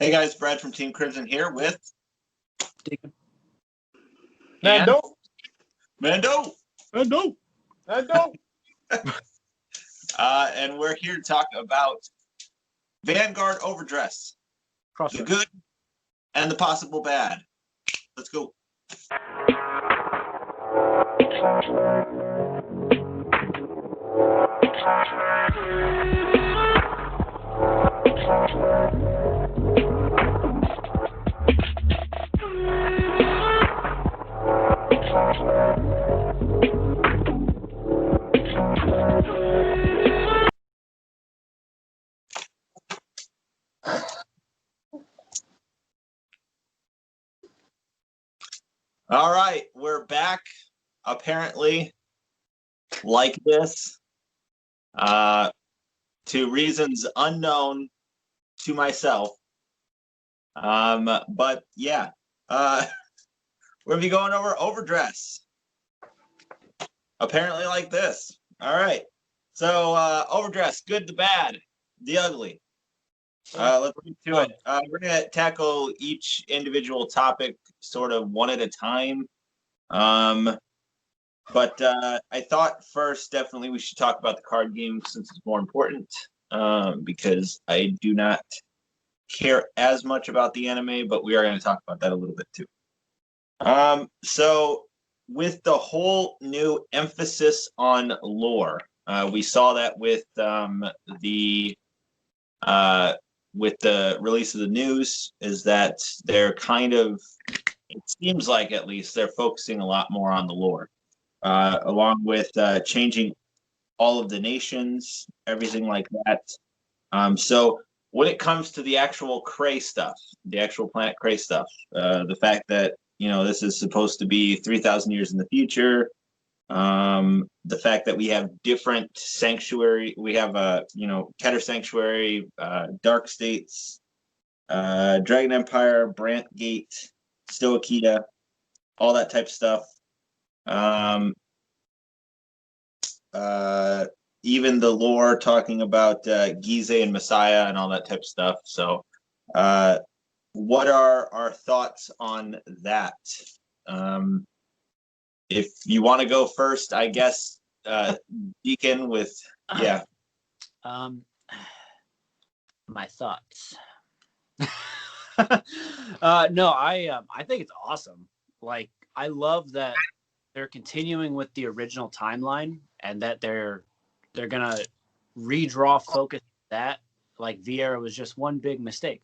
Hey guys, Brad from Team Crimson here with Dekin. Mando. Mando. Mando. Mando. And we're here to talk about Vanguard overdress, the good and the possible bad. Let's go. All right, we're back. Apparently, like this, to reasons unknown to myself. But yeah, we're gonna be going over overdress. Apparently, like this. All right. So overdress, good, the bad, the ugly. Let's get to it. We're gonna tackle each individual topic sort of one at a time. But I thought first, definitely we should talk about the card game since it's more important. Because I do not care as much about the anime, but we are going to talk about that a little bit too. So with the whole new emphasis on lore, we saw that with the release of the news, is that they're kind of, it seems like at least they're focusing a lot more on the lore, along with changing all of the nations, everything like that. So when it comes to the actual Krei stuff, the actual planet Krei stuff, the fact that, you know, this is supposed to be 3,000 years in the future, the fact that we have different sanctuary, we have Keter Sanctuary, Dark States, Dragon Empire, Brant Gate, Stoakita, all that type of stuff. Even the lore talking about Gizeh and Messiah and all that type of stuff. So what are our thoughts on that? If you want to go first, I guess, Dekin with, yeah. My thoughts. No, I think it's awesome. Like, I love that they're continuing with the original timeline and that they're gonna redraw focus that. Like, Vieira was just one big mistake.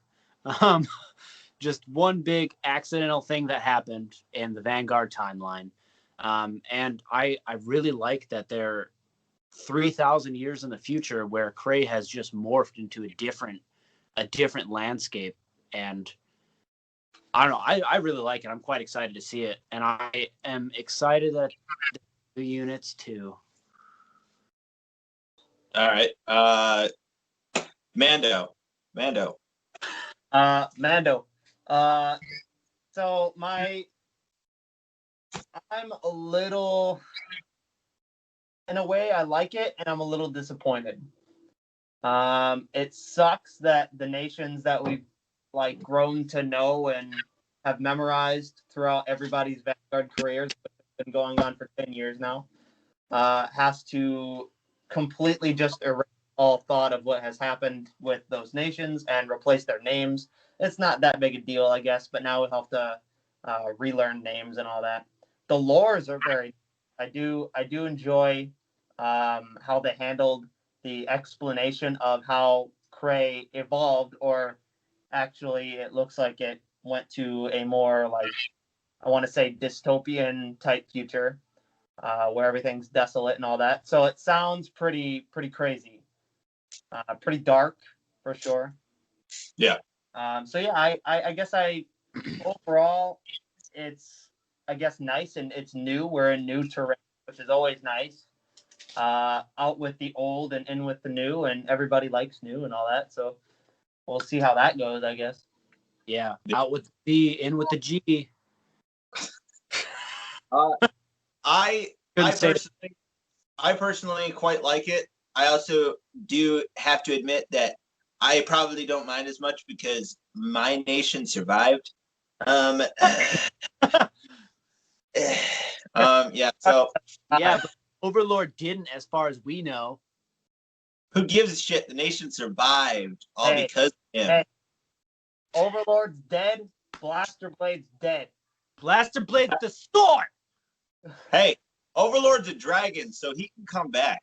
Just one big accidental thing that happened in the Vanguard timeline. And I really like that they're 3,000 years in the future where Krei has just morphed into a different landscape. And I don't know, I really like it. I'm quite excited to see it. And I am excited that the units too. All right. Mando. Mando. So I'm a little, in a way, I like it, and I'm a little disappointed. It sucks that the nations that we've like grown to know and have memorized throughout everybody's Vanguard careers, which has been going on for 10 years now, has to completely just erase all thought of what has happened with those nations and replace their names. It's not that big a deal, I guess, but now we'll have to relearn names and all that. The lores are very. I do enjoy how they handled the explanation of how Krei evolved, or actually, it looks like it went to a more, like, I want to say, dystopian type future, where everything's desolate and all that. So it sounds pretty crazy, pretty dark for sure. Yeah. So yeah, I guess overall, it's, I guess, nice, and it's new. We're in new terrain, which is always nice. Out with the old and in with the new, and everybody likes new and all that. So we'll see how that goes, I guess. Yeah, out with the B, in with the G. I personally quite like it. I also do have to admit that I probably don't mind as much because my nation survived. Um, yeah. So Yeah, but Overlord didn't, as far as we know. who gives a shit? The nation survived all Hey, because of him. hey. Overlord's dead. Blaster Blade's dead. Blaster Blade the sword. Hey, Overlord's a dragon, so he can come back.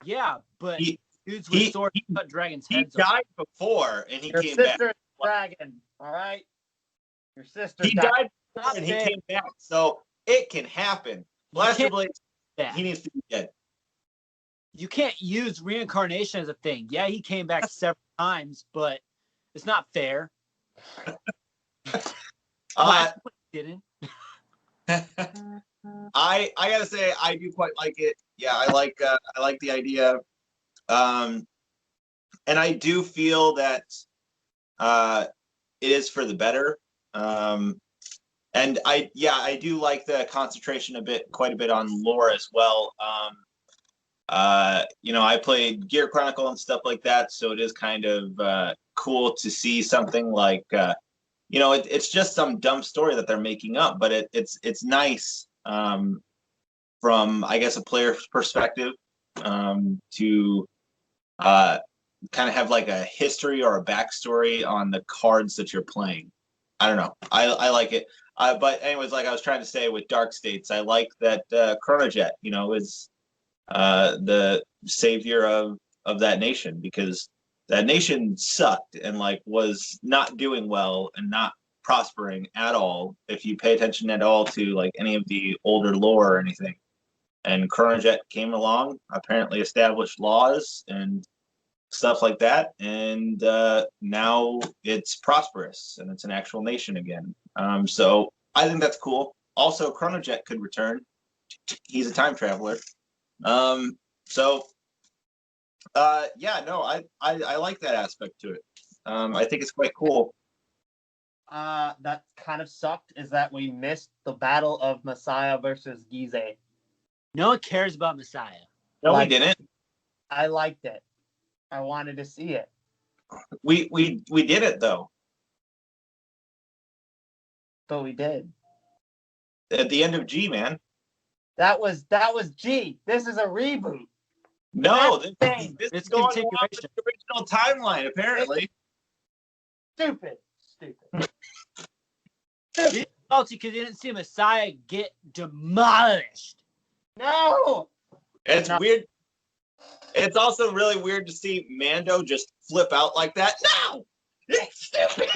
Yeah, but He dudes with he- swords he- cut dragons' he heads off. died before, and he Your came back. sister's a dragon, all right? Your sister He died before, and he Stop it. came back, so it can happen. Blaster can't Blade, that. he needs to be dead. You can't use reincarnation as a thing. Yeah, he came back several times, but it's not fair. Blaster Blade didn't. I gotta say I do quite like it. Yeah, I like the idea, and I do feel that it is for the better. And I do like the concentration quite a bit on lore as well. I played Gear Chronicle and stuff like that, so it is kind of cool to see something like it's just some dumb story that they're making up, but it's nice from I guess a player's perspective to kind of have like a history or a backstory on the cards that you're playing. I don't know. I like it. But anyways, like I was trying to say with Dark States, I like that Chronojet, is the savior of that nation, because that nation sucked and like was not doing well and not prospering at all if you pay attention at all to like any of the older lore or anything. And Chronojet came along, apparently established laws and stuff like that, and now it's prosperous and it's an actual nation again. So I think that's cool. Also, Chronojet could return. He's a time traveler. I like that aspect to it. I think it's quite cool. That kind of sucked is that we missed the battle of Messiah versus Gizeh. No one cares about Messiah. No, Like- we didn't. I liked it. I wanted to see it. We did it though. But we did. At the end of G, man. That was G. This is a reboot. No, That's this It's is going along continuation. with the original timeline, apparently. Stupid. It's salty because you didn't see Messiah get demolished. No. It's No. weird. It's also really weird to see Mando just flip out like that. No! It's stupid!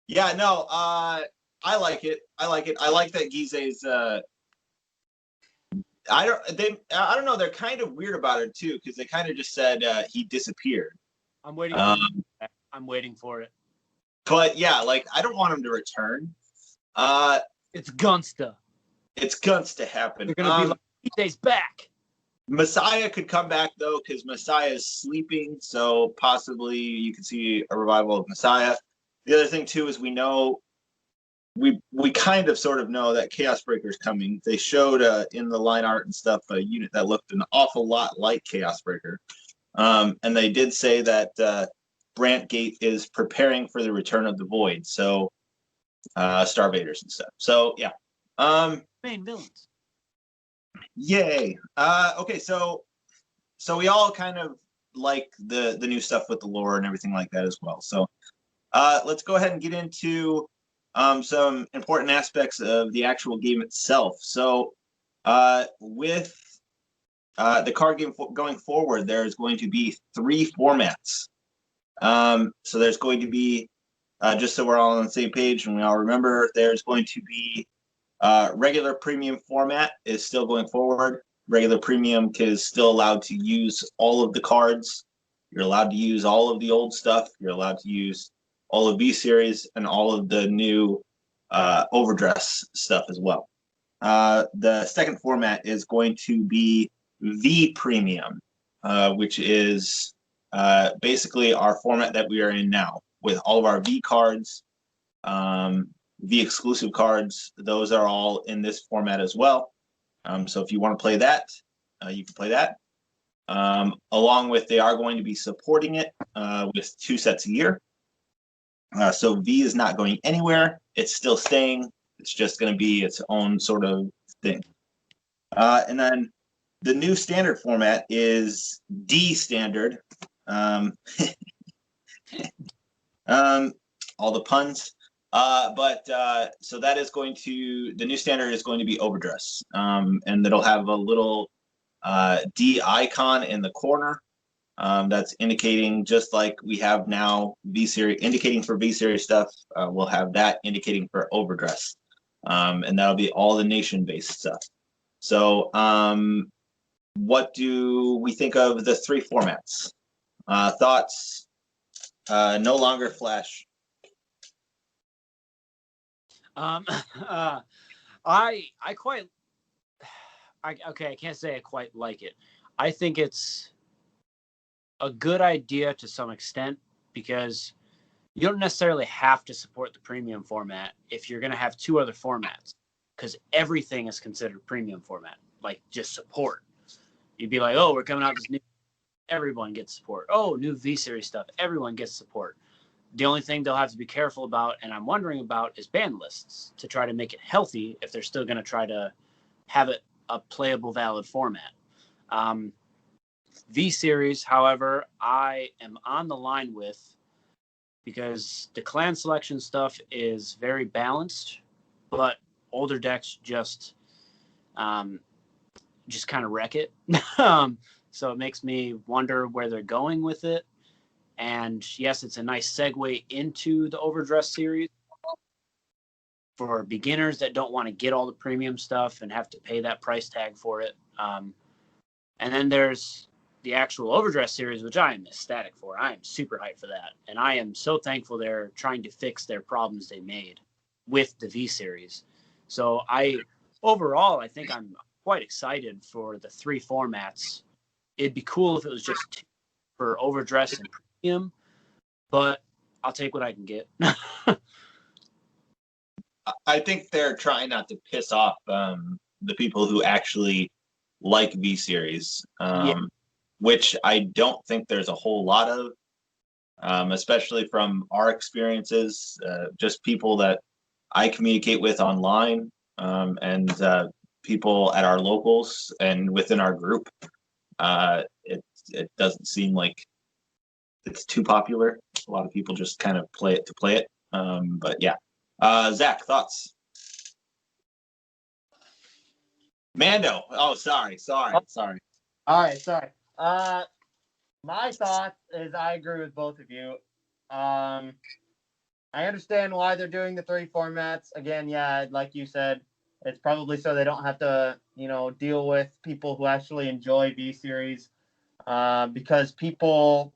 Yeah, no, I like it. I like that Gizeh's I don't know, they're kind of weird about it too, because they kind of just said he disappeared. I'm waiting. I'm waiting for it. But yeah, like I don't want him to return. It's Gunsta. It's guns to happen. They're gonna be like, Gizeh's back. Messiah could come back though, because Messiah is sleeping, so possibly you could see a revival of Messiah. The other thing too is we kind of sort of know that Chaos Breaker is coming. They showed in the line art and stuff a unit that looked an awful lot like Chaos Breaker, and they did say that Brantgate is preparing for the return of the Void, so Starvaders and stuff. So yeah, Main villains. yay. Okay, so we all kind of like the new stuff with the lore and everything like that as well. So let's go ahead and get into some important aspects of the actual game itself. So with the card game going forward, there's going to be 3 formats. So there's going to be, just so we're all on the same page and we all remember, there's going to be regular premium format is still going forward. Regular premium is still allowed to use all of the cards. You're allowed to use all of the old stuff. You're allowed to use all of B series and all of the new overdress stuff as well. The second format is going to be V premium, which is basically our format that we are in now with all of our V cards. V exclusive cards, those are all in this format as well. So if you want to play that, you can play that. Along with, they are going to be supporting it with 2 sets a year. So V is not going anywhere. It's still staying. It's just going to be its own sort of thing. And then the new standard format is D standard. All the puns. So that is going to, the new standard is going to be overdress. And it'll have a little D icon in the corner. That's indicating, just like we have now V series, indicating for V series stuff. We'll have that indicating for overdress. And that'll be all the nation-based stuff. So what do we think of the 3 formats? Thoughts? No longer Flash. I can't say I quite like it. I think it's a good idea to some extent, because you don't necessarily have to support the premium format if you're going to have 2 other formats, because everything is considered premium format, like just support. You'd be like, oh, we're coming out this new, everyone gets support. Oh, new V series stuff, everyone gets support. The only thing they'll have to be careful about, and I'm wondering about, is ban lists, to try to make it healthy if they're still going to try to have it a playable, valid format. V series, however, I am on the line with, because the clan selection stuff is very balanced, but older decks just kind of wreck it. So it makes me wonder where they're going with it. And yes, it's a nice segue into the overdress series for beginners that don't want to get all the premium stuff and have to pay that price tag for it. And then there's the actual overdress series, which I am ecstatic for. I am super hyped for that. And I am so thankful they're trying to fix their problems they made with the V series. So overall, I think I'm quite excited for the 3 formats. It'd be cool if it was just 2 for overdress and premium, but I'll take what I can get. I think they're trying not to piss off the people who actually like V series, which I don't think there's a whole lot of, especially from our experiences, just people that I communicate with online, and people at our locals and within our group. It doesn't seem like it's too popular. A lot of people just kind of play it to play it. But yeah. Zach, thoughts? Mando. Oh, sorry. All right, sorry. My thoughts is, I agree with both of you. I understand why they're doing the 3 formats. Again, yeah, like you said, it's probably so they don't have to, deal with people who actually enjoy V series. Because people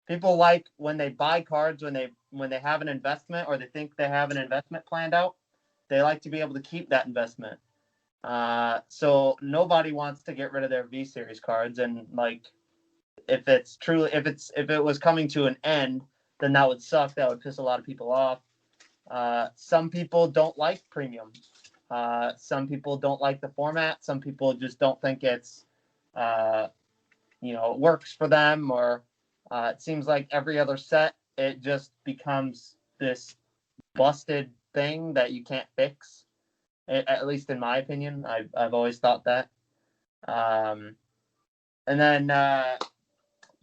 like, when they buy cards, when they have an investment, or they think they have an investment planned out, they like to be able to keep that investment. So nobody wants to get rid of their V series cards, and like, if it was coming to an end, then that would suck. That would piss a lot of people off. Some people don't like premium. Some people don't like the format. Some people just don't think it's works for them, or it seems like every other set, it just becomes this busted thing that you can't fix. At least in my opinion, I've always thought that. And then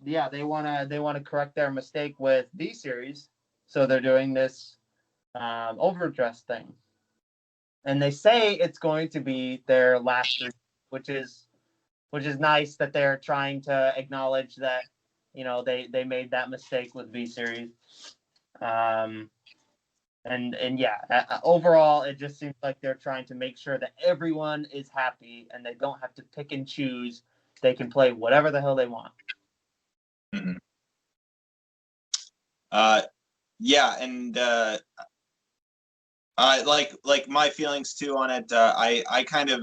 they wanna correct their mistake with V series, so they're doing this overdress thing, and they say it's going to be their last, which is nice that they're trying to acknowledge that they made that mistake with V series. And yeah, overall, it just seems like they're trying to make sure that everyone is happy and they don't have to pick and choose. They can play whatever the hell they want. Mm-hmm. Yeah, and I like my feelings too on it. I kind of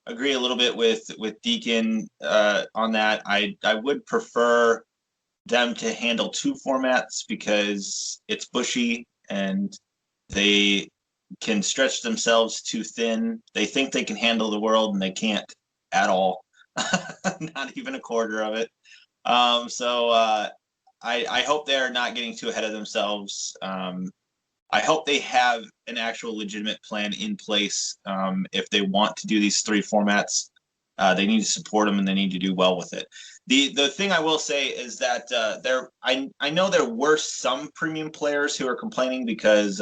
agree a little bit with Dekin on that. I would prefer them to handle 2 formats, because it's bushy and they can stretch themselves too thin. They think they can handle the world, and they can't at all. Not even a quarter of it. I hope they're not getting too ahead of themselves. I hope they have an actual legitimate plan in place. If they want to do these 3 formats, they need to support them, and they need to do well with it. The thing I will say is that I know there were some premium players who are complaining because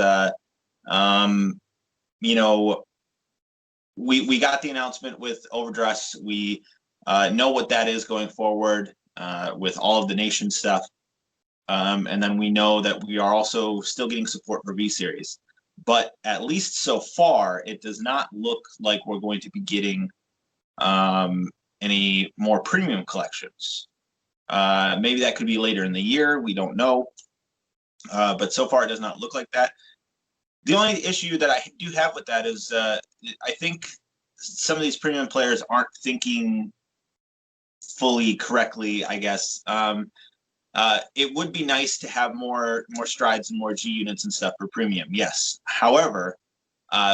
you know, we got the announcement with overdress. We know what that is going forward with all of the nation stuff. And then we know that we are also still getting support for V Series. But at least so far, it does not look like we're going to be getting any more premium collections. Maybe that could be later in the year. We don't know. But so far, it does not look like that. The only issue that I do have with that is I think some of these premium players aren't thinking fully correctly, I guess. It would be nice to have more strides and more G units and stuff for premium, yes. However,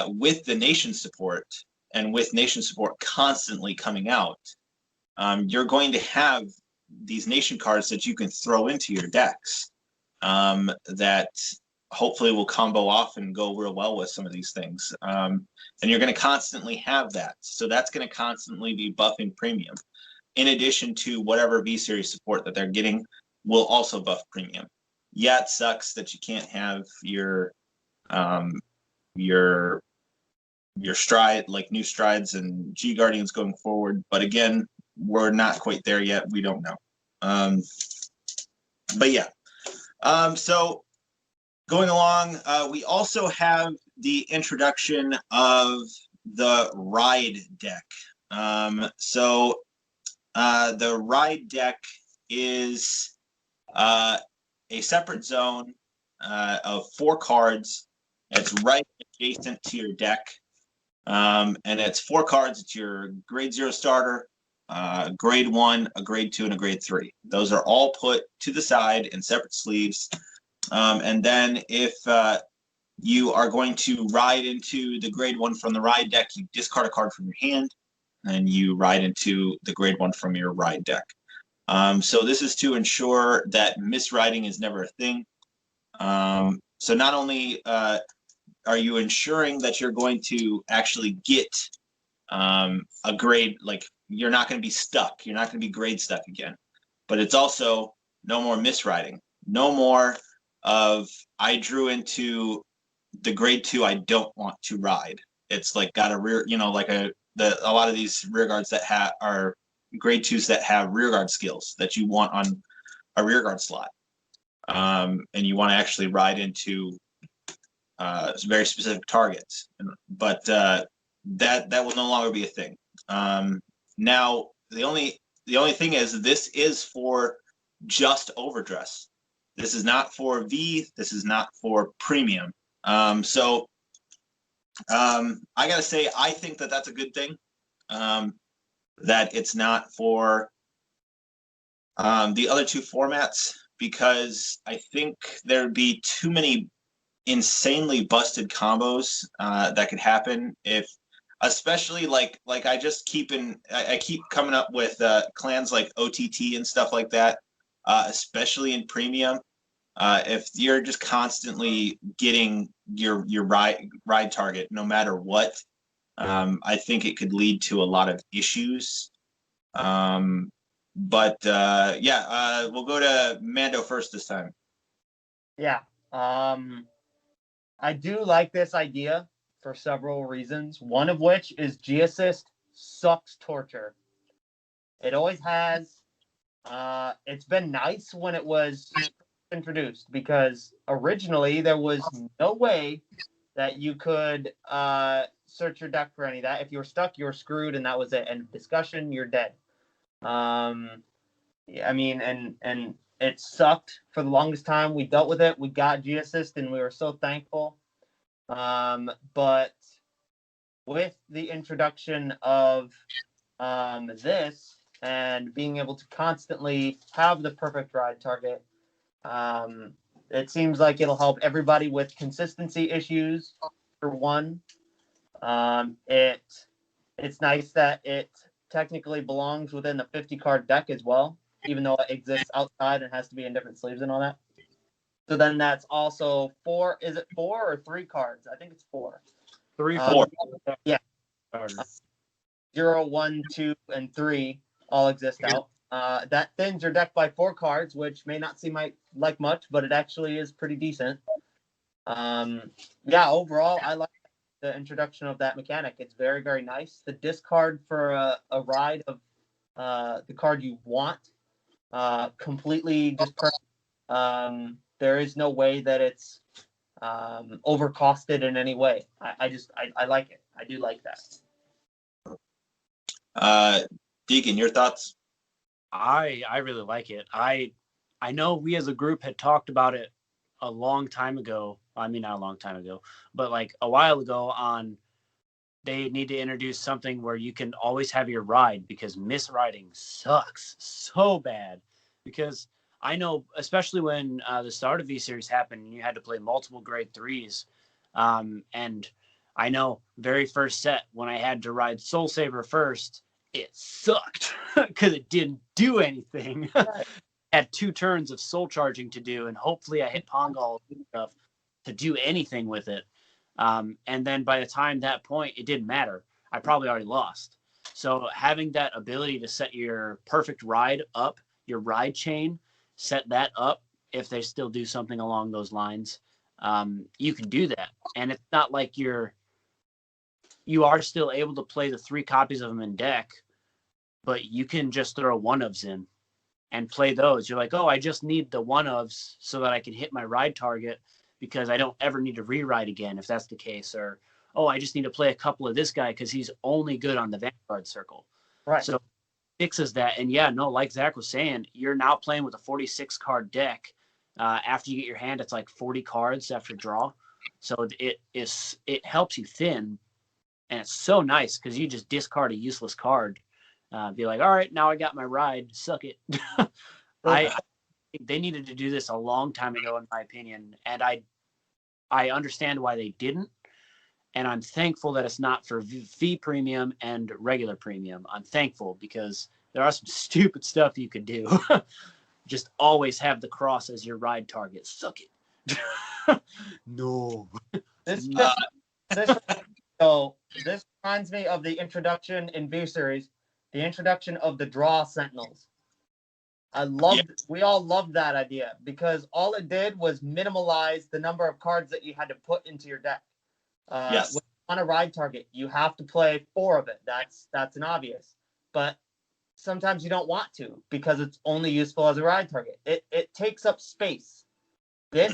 with the nation support and with nation support constantly coming out, you're going to have these nation cards that you can throw into your decks that hopefully will combo off and go real well with some of these things. And you're going to constantly have that. So that's going to constantly be buffing premium. In addition to whatever V-Series support that they're getting will also buff premium. Yeah, it sucks that you can't have your stride, like new strides and G Guardians going forward. But again, we're not quite there yet. We don't know. But yeah. So going along, we also have the introduction of the Ride deck. The Ride deck is a separate zone of 4 cards. It's right adjacent to your deck. And it's 4 cards. It's your grade 0 starter, grade 1, a grade 2, and a grade 3. Those are all put to the side in separate sleeves. And then if you are going to ride into the grade 1 from the Ride deck, you discard a card from your hand, and you ride into the grade 1 from your Ride deck. So this is to ensure that misriding is never a thing. So not only are you ensuring that you're going to actually get a grade, like you're not going to be stuck. You're not going to be grade stuck again. But it's also no more misriding. No more of I drew into the grade 2 I don't want to ride. It's like got a rear, like a lot of these rear guards that are grade 2s that have rear guard skills that you want on a rear guard slot. And you want to actually ride into very specific targets. But that will no longer be a thing. Now the only thing is this is for just overdress. This is not for V. This is not for premium. So I gotta say, I think that that's a good thing. That it's not for the other 2 formats, because I think there'd be too many insanely busted combos that could happen if, especially like I keep coming up with clans like OTT and stuff like that, especially in premium. If you're just constantly getting your ride target no matter what, I think it could lead to a lot of issues. We'll go to Mando first this time. Yeah. I do like this idea for several reasons. One of which is G-Assist sucks torture. It always has. It's been nice when it was introduced, because originally there was no way that you could search your deck for any of that. If you were stuck, you were screwed, and that was it. End of discussion. You're dead. I mean, and it sucked for the longest time. We dealt with it. We got G-Assist, and we were so thankful. But with the introduction of this and being able to constantly have the perfect ride target, It seems like it'll help everybody with consistency issues, for one. It's nice that it technically belongs within the 50 card deck as well, even though it exists outside and has to be in different sleeves and all that. So then that's also 4. Is it 4 or 3 cards? I think it's 4. 3, 4. Yeah. Starters. 0, 1, 2, and 3 all exist out. That thins your deck by 4 cards, which may not seem like much, but it actually is pretty decent. Yeah, overall, I like the introduction of that mechanic. It's very, very nice. The discard for a ride of the card you want, completely just perfect. There is no way that it's overcosted in any way. I like it. I do like that. Dekin, your thoughts? I really like it. I know we as a group had talked about it a long time ago. I mean, not a long time ago, but like a while ago on they need to introduce something where you can always have your ride, because misriding sucks so bad. Because I know, especially when the start of V-Series happened and you had to play multiple grade 3s. And I know very first set when I had to ride Soul Saber first, it sucked because it didn't do anything. Had 2 turns of soul charging to do, and hopefully I hit Pongal stuff to do anything with it. And then by the time that point, it didn't matter. I probably already lost. So having that ability to set your perfect ride up, your ride chain, set that up, if they still do something along those lines, you can do that. And it's not like you are still able to play the 3 copies of them in deck, but you can just throw 1-ofs in and play those. You're like, oh, I just need the 1-ofs so that I can hit my ride target, because I don't ever need to rewrite again if that's the case. Or, oh, I just need to play a couple of this guy because he's only good on the Vanguard circle. Right. So fixes that. And yeah, no, like Zach was saying, you're now playing with a 46 card deck. After you get your hand, it's like 40 cards after draw. So it helps you thin. And it's so nice because you just discard a useless card. Be like, all right, now I got my ride. Suck it. I think they needed to do this a long time ago, in my opinion. And I understand why they didn't. And I'm thankful that it's not for V premium and regular premium. I'm thankful because there are some stupid stuff you could do. Just always have the cross as your ride target. Suck it. No. This reminds me of the introduction in V-Series, the introduction of the draw sentinels. We all loved that idea because all it did was minimalize the number of cards that you had to put into your deck. Yes. On a ride target, you have to play 4 of it. That's an obvious. But sometimes you don't want to because it's only useful as a ride target. It takes up space. This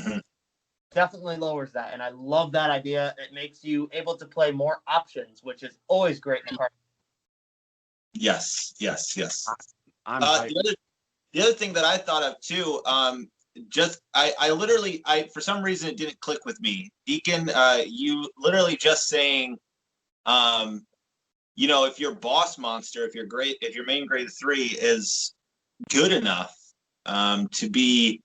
definitely lowers that, and I love that idea. It makes you able to play more options, which is always great in a card. Yes. The other thing that I thought of too, I for some reason it didn't click with me. Dekin, you literally just saying, if your boss monster, if your main grade 3 is good enough to be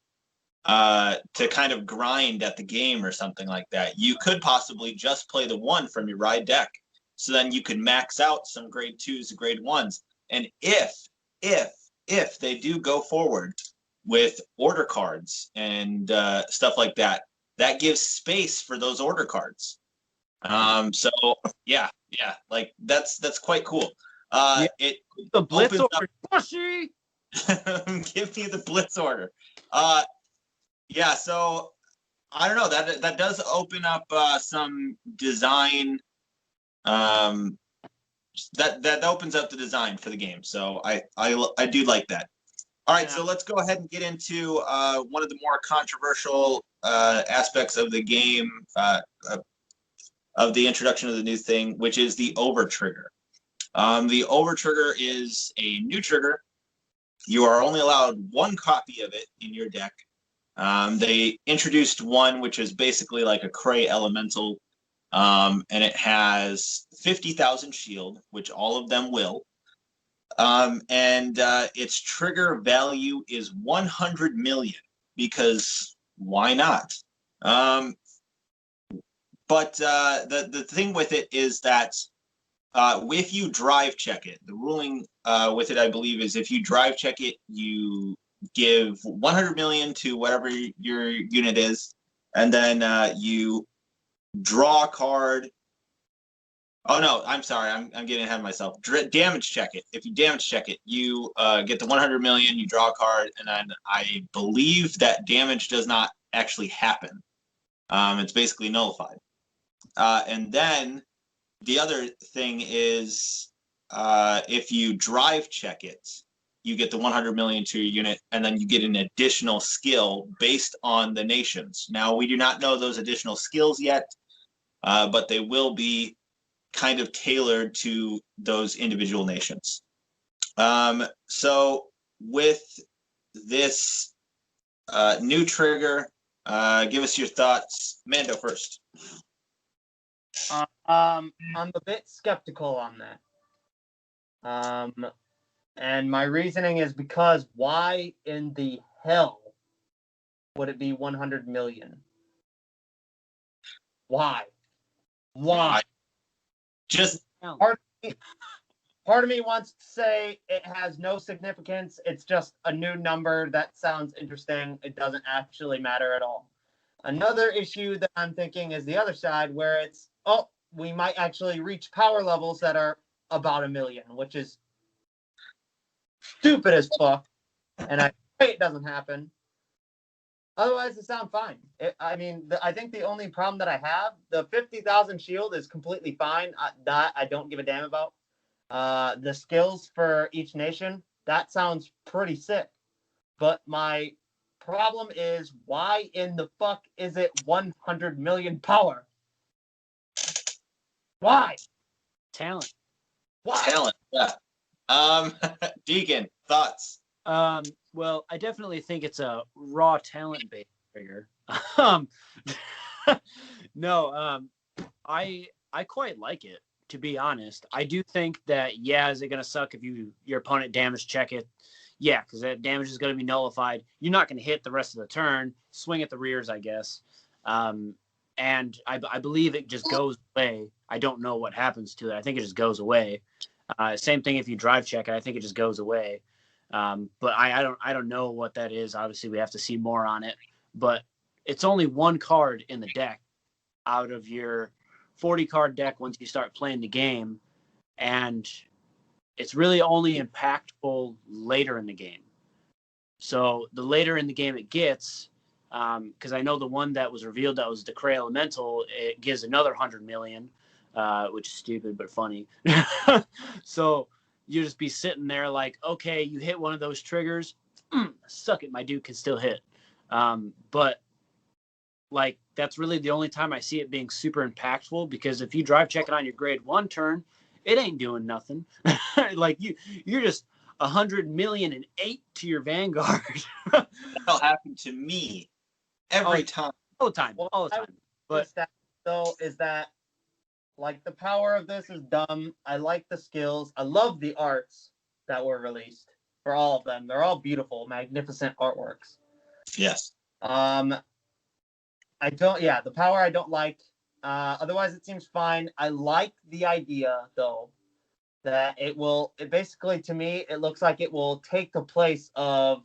to kind of grind at the game or something like that, you could possibly just play the 1 from your ride deck. So then you could max out some grade 2s and grade 1s. And if they do go forward with order cards and stuff like that, that gives space for those order cards. So yeah, like that's quite cool. It the blitz opens order. Pushy. Give me the blitz order. Yeah, so I don't know, that does open up some design. That opens up the design for the game. So I do like that. All right, so let's go ahead and get into one of the more controversial aspects of the game, of the introduction of the new thing, which is the over trigger. The over trigger is a new trigger. You are only allowed 1 copy of it in your deck. They introduced one which is basically like a Cray Elemental, and it has 50,000 shield, which all of them will. And its trigger value is 100 million, because why not? But the thing with it is that if you drive check it, the ruling with it, I believe, is if you drive check it, you give 100 million to whatever your unit is, and then you draw a card. Oh no, I'm sorry, I'm getting ahead of myself. Damage check it. If you damage check it, you get the 100 million. You draw a card, and then I believe that damage does not actually happen. It's basically nullified. And then the other thing is, if you drive check it, you get the 100 million to your unit, and then you get an additional skill based on the nations. Now, we do not know those additional skills yet, but they will be kind of tailored to those individual nations. So with this new trigger, give us your thoughts. Mando first. I'm a bit skeptical on that. And my reasoning is because why in the hell would it be 100 million? Why? Just Part of me wants to say it has no significance. It's just a new number that sounds interesting. It doesn't actually matter at all. Another issue that I'm thinking is the other side, where it's, oh, we might actually reach power levels that are about 1 million, which is stupid as fuck. And I pray it doesn't happen. Otherwise, it sounds fine. I think the only problem that I have, the 50,000 shield is completely fine. That I don't give a damn about. The skills for each nation, that sounds pretty sick. But my problem is, why in the fuck is it 100 million power? Why? Talent. Why? Talent, yeah. Dekin, thoughts? Well, I definitely think it's a raw talent-based trigger. No, I quite like it, to be honest. I do think that, yeah, is it going to suck if your opponent damage check it? Yeah, because that damage is going to be nullified. You're not going to hit the rest of the turn. Swing at the rears, I guess. And I believe it just goes away. I don't know what happens to it. I think it just goes away. Same thing if you drive check it. I think it just goes away. But I don't know what that is. Obviously, we have to see more on it. But it's only one card in the deck out of your 40-card deck once you start playing the game. And it's really only impactful later in the game. So the later in the game it gets, because I know the one that was revealed that was the Cray Elemental, it gives another 100 million, which is stupid but funny. So you just be sitting there like, okay, you hit one of those triggers, suck it, my dude can still hit. But like, that's really the only time I see it being super impactful, because if you drive check it on your grade 1 turn, it ain't doing nothing. Like you're just 100 million and 8 to your Vanguard. That'll happen to me every time. All the time. Well, all the time. But though, is that, like, the power of this is dumb. I like the skills. I love the arts that were released for all of them. They're all beautiful, magnificent artworks. Yes. The power I don't like. Otherwise, it seems fine. I like the idea, though, that it basically, to me, it looks like it will take the place of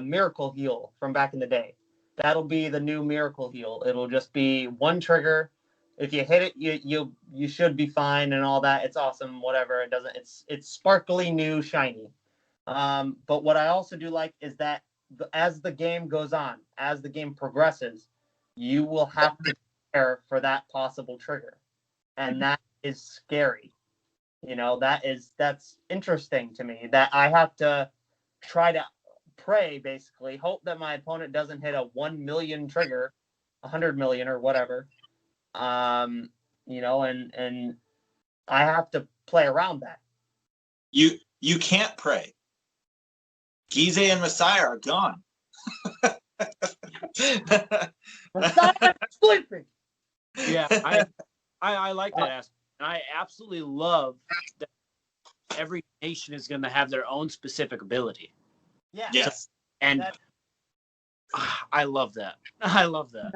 Miracle Heal from back in the day. That'll be the new Miracle Heal. It'll just be one trigger. If you hit it, you should be fine and all that. It's awesome, whatever. It's sparkly, new, shiny. But what I also do like is that as the game goes on, as the game progresses, you will have to prepare for that possible trigger. And that is scary. That's interesting to me, that I have to try to pray, basically, hope that my opponent doesn't hit a 1 million trigger, 100 million or whatever. And I have to play around that. You can't pray. Gize and Messiah are gone. Messiah sleeping. yeah, I like that aspect. And I absolutely love that every nation is going to have their own specific ability. Yeah. Yes. And I love that. I love that.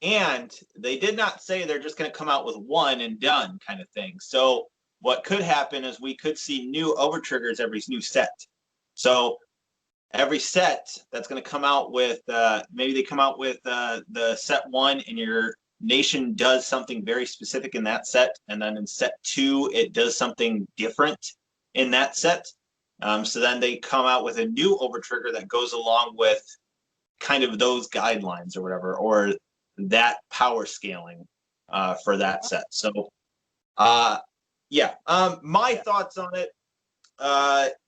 And they did not say they're just going to come out with one and done kind of thing. So what could happen is we could see new overtriggers every new set. So every set that's going to come out with, maybe they come out with the set one and your nation does something very specific in that set. And then in set two, it does something different in that set. So then they come out with a new overtrigger that goes along with kind of those guidelines or whatever, or that power scaling for that set. So my thoughts on it,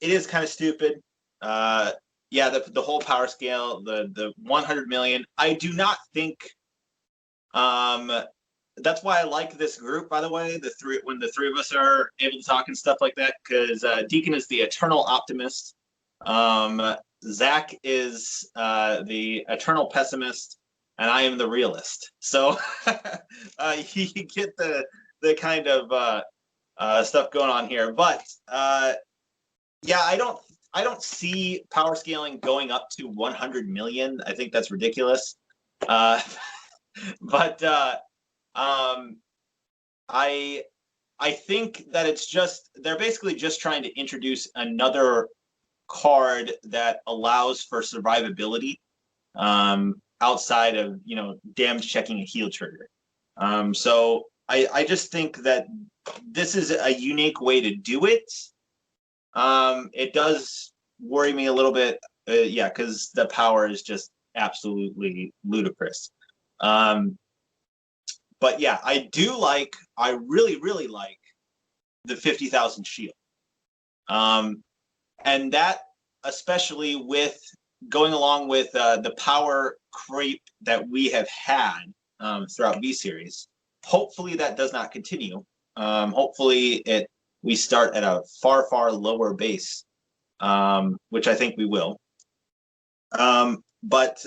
it is kind of stupid. The whole power scale, the 100 million, I do not think that's why I like this group, by the way, when the three of us are able to talk and stuff like that, because Dekin is the eternal optimist, Zach is the eternal pessimist, and I am the realist. So you get the kind of stuff going on here. But I don't see power scaling going up to 100 million. I think that's ridiculous. But I think that it's just, they're basically just trying to introduce another card that allows for survivability outside of, damage checking a heal trigger. So I just think that this is a unique way to do it. It does worry me a little bit, because the power is just absolutely ludicrous. But yeah, I really, really like the 50,000 shield. And that, especially with going along with the power creep that we have had throughout V series, hopefully that does not continue. Hopefully we start at a far, far lower base, which I think we will. But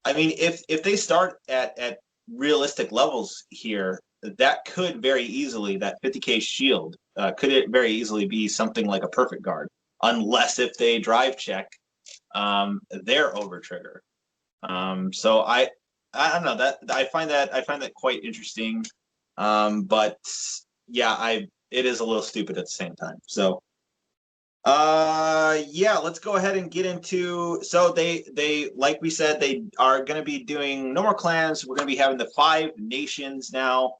if they start at realistic levels here, that could very easily, that 50k shield, could it very easily be something like a perfect guard, unless if they drive check their overtrigger. So I don't know, that I find that quite interesting. But yeah, it is a little stupid at the same time. So let's go ahead and get into, so they like we said, they are going to be doing no more clans. We're going to be having the 5 nations now.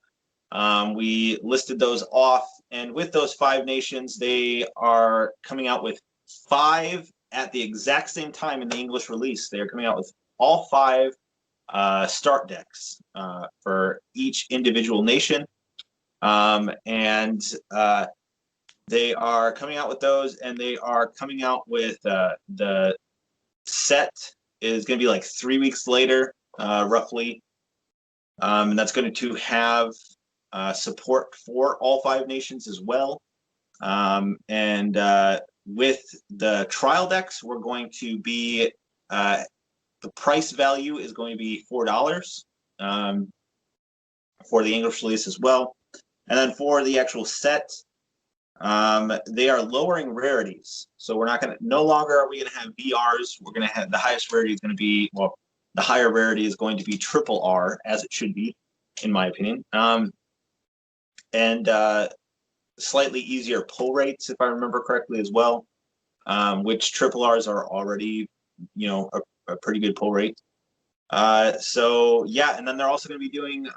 We listed those off, and with those 5 nations, they are coming out with 5 at the exact same time in the English release. They are coming out with all 5 start decks for each individual nation. They are coming out with those, and they are coming out with the set is going to be like 3 weeks later, roughly. And that's going to have support for all 5 nations as well. With the trial decks, we're going to be, the price value is going to be $4 for the English release as well. And then for the actual set, they are lowering rarities. So no longer are we going to have VRs. We're going to have, the highest rarity is going to be, the higher rarity is going to be triple R, as it should be, in my opinion. Slightly easier pull rates, if I remember correctly, as well, which triple Rs are already, a pretty good pull rate. And then they're also going to be doing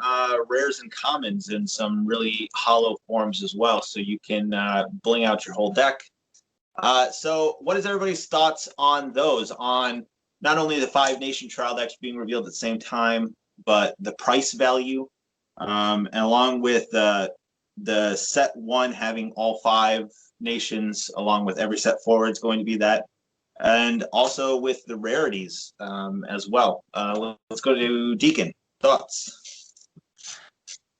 rares and commons in some really hollow forms as well, so you can bling out your whole deck. So what is everybody's thoughts on those, on not only the 5 nation trial decks being revealed at the same time, but the price value, and along with the set 1 having all 5 nations, along with every set forward is going to be that, and also with the rarities as well. Let's go to Dekin. Thoughts?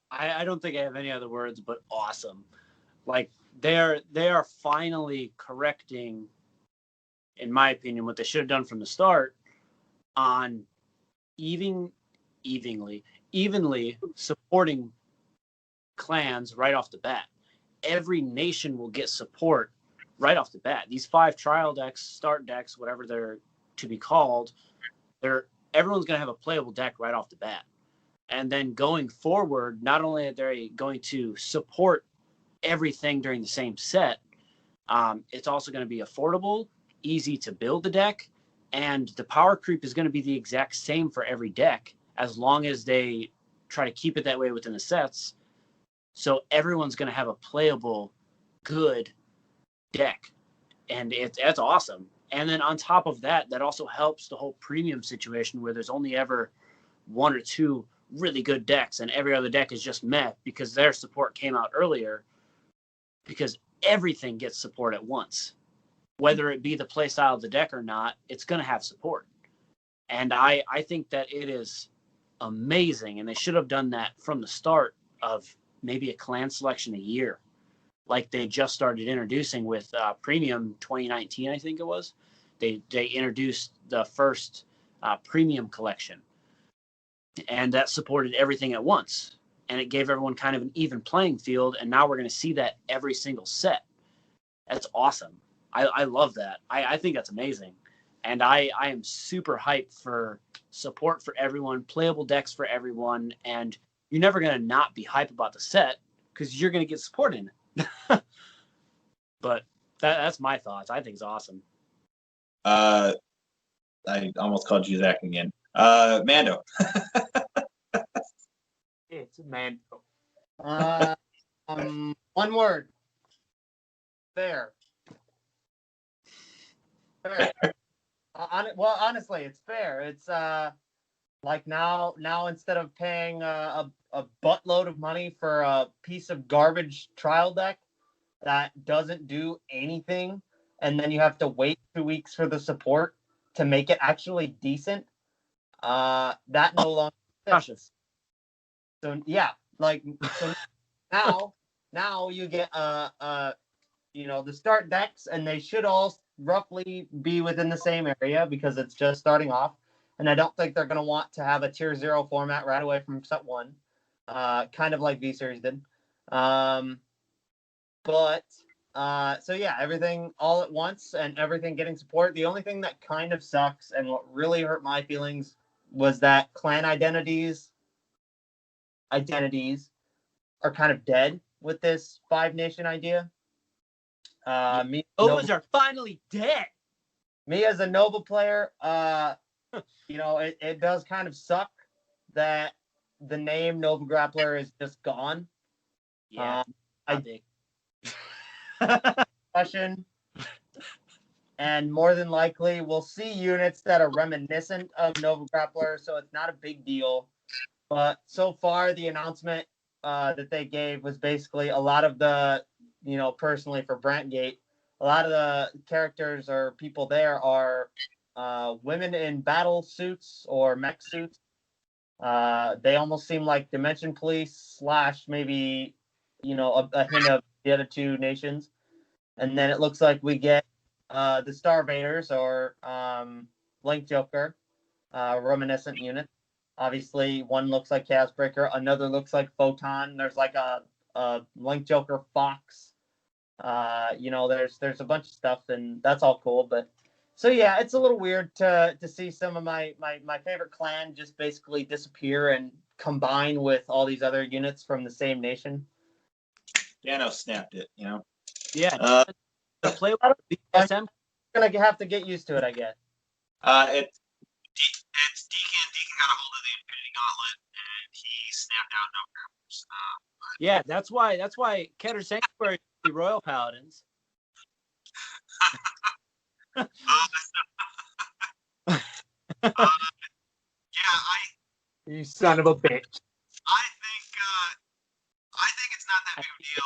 I don't think I have any other words but awesome. Like, they are finally correcting, in my opinion, what they should have done from the start on evenly supporting clans right off the bat. Every nation will get support right off the bat. These 5 trial decks, start decks, whatever they're to be called, everyone's going to have a playable deck right off the bat. And then going forward, not only are they going to support everything during the same set, it's also going to be affordable, easy to build the deck, and the power creep is going to be the exact same for every deck as long as they try to keep it that way within the sets. So everyone's going to have a playable, good deck, and that's awesome. And then on top of that, that also helps the whole premium situation where there's only ever one or two really good decks and every other deck is just meh because their support came out earlier, because everything gets support at once. Whether it be the play style of the deck or not, it's going to have support. And I think that it is amazing, and they should have done that from the start of maybe a clan selection a year, like they just started introducing with Premium 2019, I think it was. They introduced the first Premium collection, and that supported everything at once, and it gave everyone kind of an even playing field, and now we're going to see that every single set. That's awesome. I love that. I think that's amazing. And I am super hyped for support for everyone, playable decks for everyone, and you're never going to not be hyped about the set because you're going to get support in it. But that's my thoughts. I think it's awesome. I almost called you Zach again. Mando. It's Mando. One word. Fair. Fair. Well, honestly, it's fair. It's like now instead of paying a buttload of money for a piece of garbage trial deck that doesn't do anything, and then you have to wait 2 weeks for the support to make it actually decent, that no longer Precious. So yeah, so now you get the start decks, and they should all roughly be within the same area because it's just starting off. And I don't think they're going to want to have a tier 0 format right away from set 1, kind of like V-Series did. So yeah, everything all at once and everything getting support. The only thing that kind of sucks and what really hurt my feelings was that clan identities are kind of dead with this 5-nation idea. Those are finally dead. Me as a Nova player, it does kind of suck that the name Nova Grappler is just gone. Yeah, question, and more than likely we'll see units that are reminiscent of Nova Grappler, so it's not a big deal. But so far, the announcement that they gave was basically a lot of the, personally for Brantgate, a lot of the characters or people there are women in battle suits or mech suits. They almost seem like Dimension Police / maybe, a hint of the other 2 nations. And then it looks like we get the Starvaders or Link Joker, reminiscent unit. Obviously, one looks like Chaos Breaker, another looks like Photon. There's like a Link Joker Fox. There's a bunch of stuff, and that's all cool. But so yeah, it's a little weird to see some of my favorite clan just basically disappear and combine with all these other units from the same nation. Dano snapped it, Yeah. The play with the SM. Gonna have to get used to it, I guess. It's Dekin. Dekin got a hold of the Infinity Gauntlet, and he snapped out numbers. Yeah, that's why Keter Sanctuary is the Royal Paladins. You son of a bitch. I think it's not that big of a deal.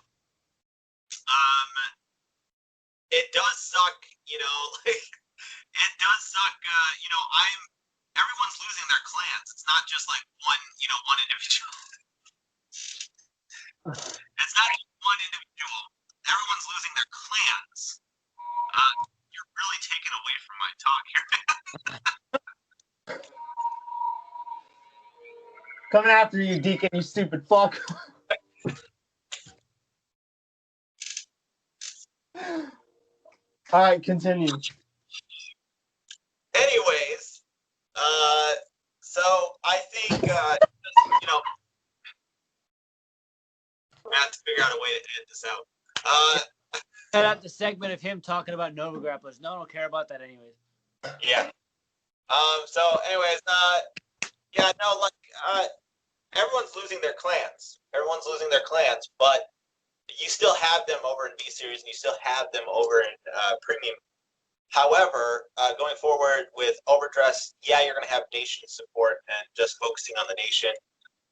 It does suck, it does suck. Everyone's losing their clans. It's not just like one individual. It's not just one individual. Everyone's losing their clans. You're really taking away from my talk here. Coming after you, Deacon, you stupid fuck. All right, continue. Anyways, you know, I have to figure out a way to edit this out. Cut out the segment of him talking about Nova Grapplers. No one will care about that anyways. Yeah. So, anyways, yeah, no, like, everyone's losing their clans. Everyone's losing their clans, but you still have them over in V Series, and you still have them over in Premium. However, going forward with overdress, yeah, you're going to have nation support and just focusing on the nation.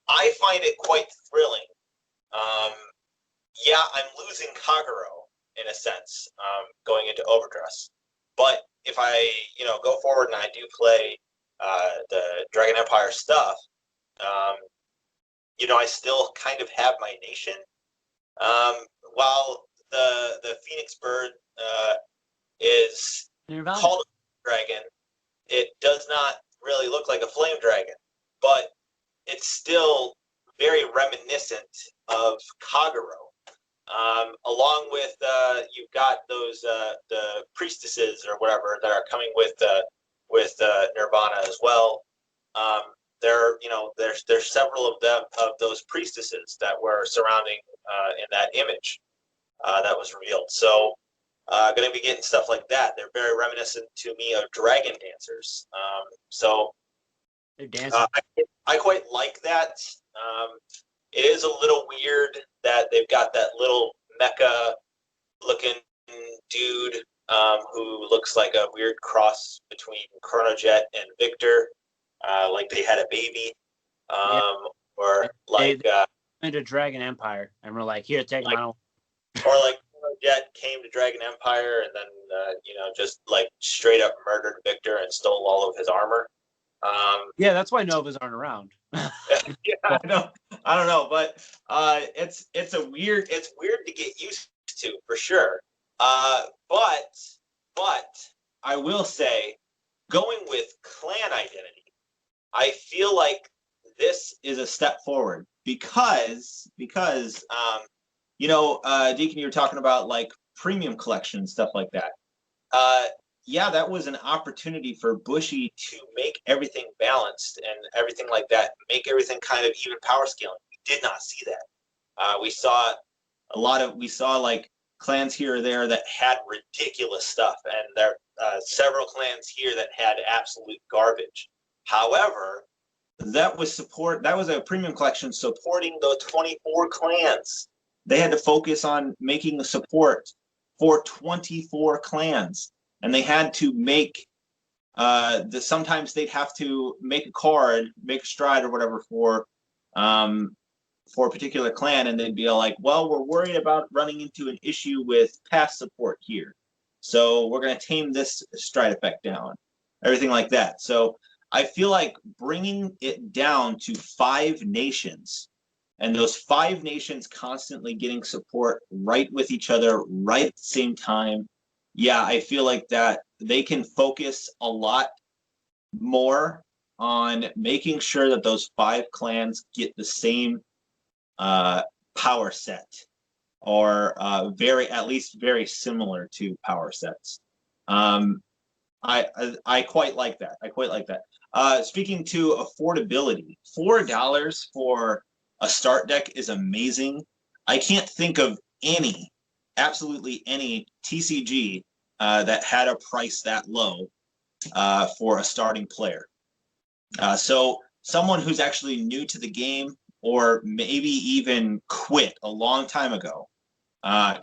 I find it quite thrilling. Yeah, I'm losing Kagero in a sense, going into overdress. But if I, go forward and I do play the Dragon Empire stuff, I still kind of have my nation. While the Phoenix Bird is called a dragon, it does not really look like a flame dragon, but it's still very reminiscent of Kagero. Along with you've got those the priestesses or whatever that are coming with Nirvana as well. There's several of them, of those priestesses that were surrounding in that image that was revealed. So going to be getting stuff like that. They're very reminiscent to me of dragon dancers. So they're dancing. I quite like that. It is a little weird that they've got that little mecha looking dude who looks like a weird cross between Chronojet and Victor, like they had a baby, or like they into Dragon Empire, and we're like, here, take my own. Or like Chronojet came to Dragon Empire and then just like straight up murdered Victor and stole all of his armor. Yeah, that's why Novas aren't around. Yeah, I don't know, but it's weird to get used to for sure. But I will say, going with clan identity, I feel like this is a step forward because Dekin, you were talking about like premium collection stuff like that. Yeah, that was an opportunity for Bushy to make everything balanced and everything like that, make everything kind of even power scaling. We did not see that. We saw like clans here or there that had ridiculous stuff, and there several clans here that had absolute garbage. However, that was a premium collection supporting the 24 clans. They had to focus on making the support for 24 clans. And they had to make sometimes they'd have to make a card, make a stride or whatever for a particular clan, and they'd be like, well, we're worried about running into an issue with pass support here. So we're going to tame this stride effect down, everything like that. So I feel like bringing it down to 5 nations, and those 5 nations constantly getting support right with each other, right at the same time. Yeah, I feel like that they can focus a lot more on making sure that those 5 clans get the same power set, or at least very similar to power sets. I quite like that. Speaking to affordability, $4 for a start deck is amazing. I can't think of absolutely any TCG that had a price that low for a starting player. So someone who's actually new to the game, or maybe even quit a long time ago,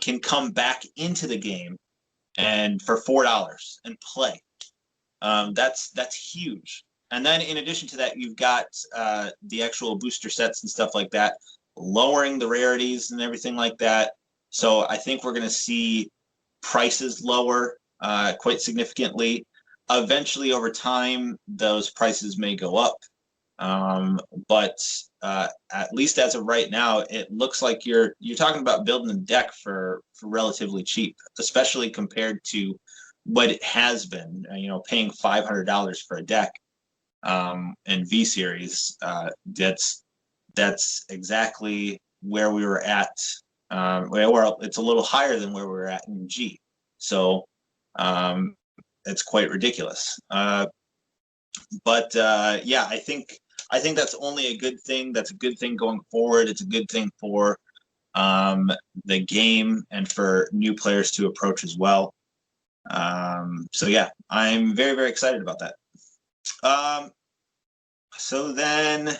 can come back into the game and for $4 and play. That's huge. And then in addition to that, you've got the actual booster sets and stuff like that, lowering the rarities and everything like that. So I think we're going to see prices lower quite significantly. Eventually, over time, those prices may go up. But at least as of right now, it looks like you're talking about building a deck for relatively cheap, especially compared to what it has been. Paying $500 for a deck in V Series. That's exactly where we were at. Well, it's a little higher than where we were at in G. So it's quite ridiculous. But yeah, I think I think that's only a good thing. That's a good thing going forward. It's a good thing for the game and for new players to approach as well. So yeah, I'm very, very excited about that. So then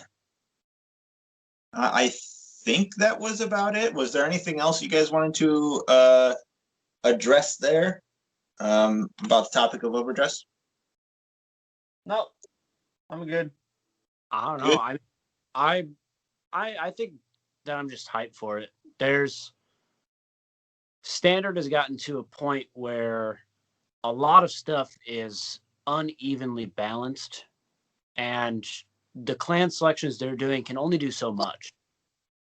I think that was about it. Was there anything else you guys wanted to address there about the topic of overdress? No, I'm good. I don't Good. know. I think that I'm just hyped for it. There's standard has gotten to a point where a lot of stuff is unevenly balanced, and the clan selections they're doing can only do so much.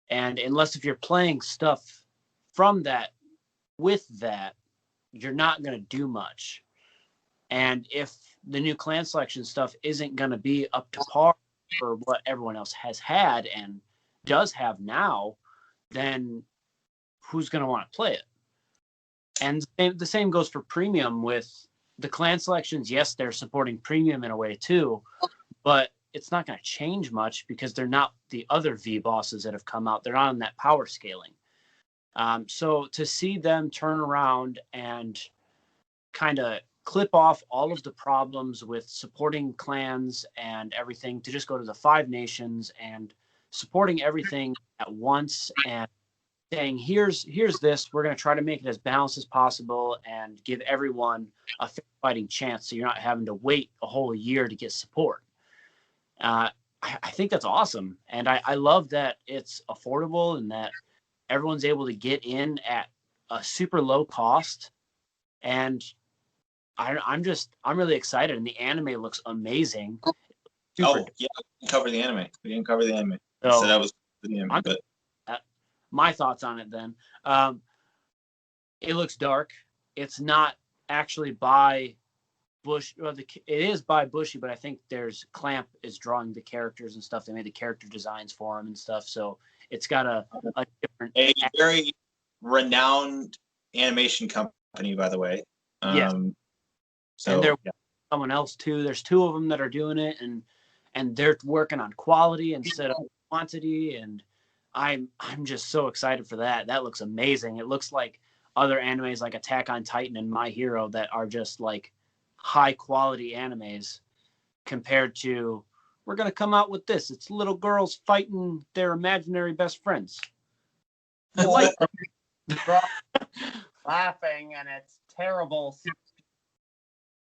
And unless if you're playing stuff from that with that, you're not going to do much. And if the new clan selection stuff isn't going to be up to par for what everyone else has had and does have now, then who's going to want to play it? And the same goes for premium with the clan selections. Yes, they're supporting premium in a way too, but it's not going to change much because they're not the other V bosses that have come out. They're not on that power scaling. So to see them turn around and kind of clip off all of the problems with supporting clans and everything to just go to the 5 nations and supporting everything at once and saying, here's this, we're going to try to make it as balanced as possible and give everyone a fair fighting chance so you're not having to wait a whole year to get support. I think that's awesome. And I love that it's affordable and that everyone's able to get in at a super low cost. And I'm really excited. And the anime looks amazing. Oh, yeah, we didn't cover the anime. We didn't cover the anime. So that was the anime. But my thoughts on it then. It looks dark. It's not actually by Bush. Well, it is by Bushy, but I think there's Clamp is drawing the characters and stuff. They made the character designs for him and stuff. So it's got a different, a very renowned animation company, by the way. Yes. So and there's someone else too. There's 2 of them that are doing it, and they're working on quality instead of quantity. And I'm just so excited for that. That looks amazing. It looks like other animes like Attack on Titan and My Hero that are just like high quality animes compared to we're going to come out with this. It's little girls fighting their imaginary best friends. Like laughing, and it's terrible,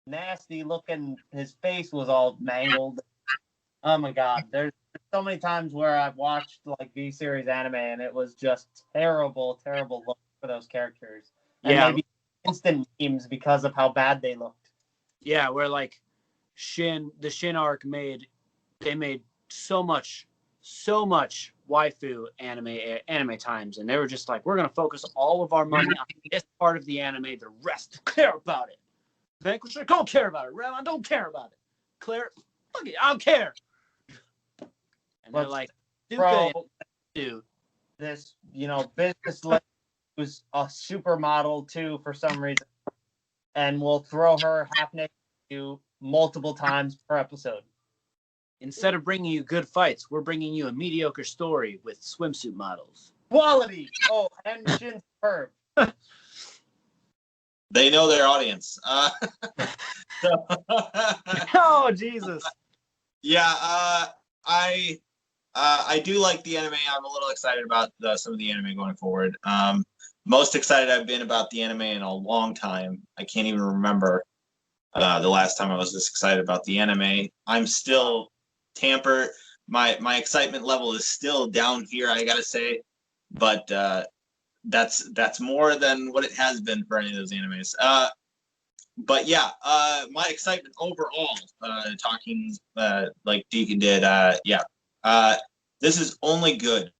nasty looking. His face was all mangled. Oh my god, there's so many times where I've watched like V-series anime and it was just terrible look for those characters. And maybe instant memes because of how bad they looked. Yeah, where like the Shin arc made so much waifu anime times, and they were just like, we're gonna focus all of our money on this part of the anime. The rest care about it. Vanquisher, don't care about it. Ramon, don't care about it. Claire, fuck it, I don't care. And they're like, dude, this business lady who's a supermodel too for some reason, and we'll throw her half naked to multiple times per episode. Instead of bringing you good fights, we're bringing you a mediocre story with swimsuit models. Quality. Oh, and Shin's superb. They know their audience. Oh, Jesus. Yeah, I do like the anime. I'm a little excited about some of the anime going forward. Most excited I've been about the anime in a long time. I can't even remember the last time I was this excited about the anime. I'm still tampered. My excitement level is still down here, I gotta say, but that's more than what it has been for any of those animes. But yeah, my excitement overall, talking like Dekin did, this is only good.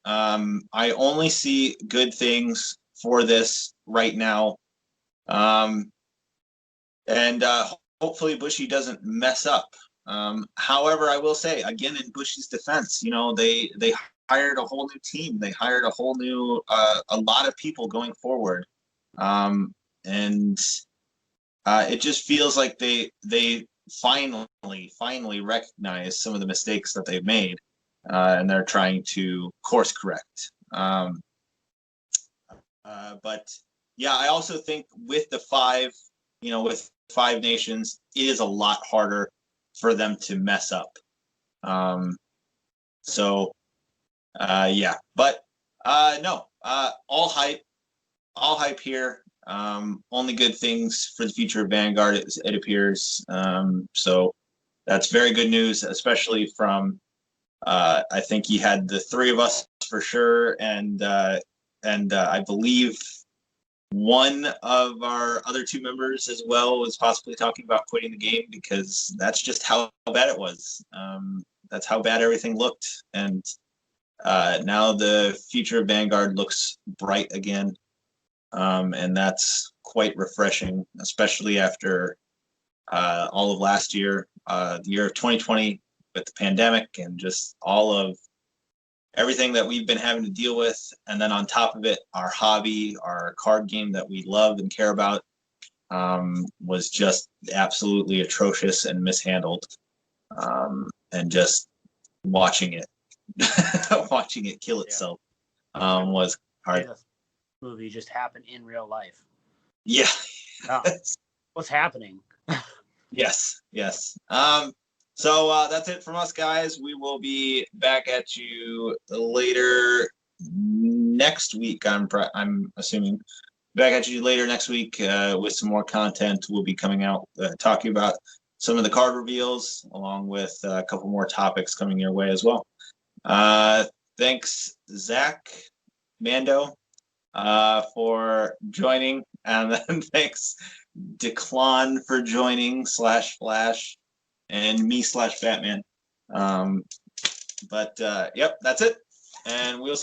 I only see good things for this right now. And hopefully Bushy doesn't mess up. However, I will say, again, in Bushy's defense, they hired a whole new team. They hired a whole new, a lot of people going forward. And it just feels like they finally recognize some of the mistakes that they've made, and they're trying to course correct. But yeah, I also think with the with 5 nations, it is a lot harder for them to mess up. Yeah, but no, all hype here. Only good things for the future of Vanguard, it appears. So that's very good news, especially from I think he had the 3 of us for sure, and I believe one of our other 2 members as well was possibly talking about quitting the game because that's just how bad it was. That's how bad everything looked, and now the future of Vanguard looks bright again, and that's quite refreshing, especially after all of last year, the year of 2020 with the pandemic and just all of everything that we've been having to deal with. And then on top of it, our hobby, our card game that we love and care about, was just absolutely atrocious and mishandled. And just watching it kill itself was hard. The movie just happened in real life. Yeah. Oh, what's happening? Yes. So that's it from us, guys. We will be back at you later next week. I'm assuming back at you later next week with some more content. We'll be coming out talking about some of the card reveals, along with a couple more topics coming your way as well. Thanks, Zach, Mando, for joining, and then thanks, Dekin, for joining /Flash. And me /Batman. Yep, that's it. And we'll see.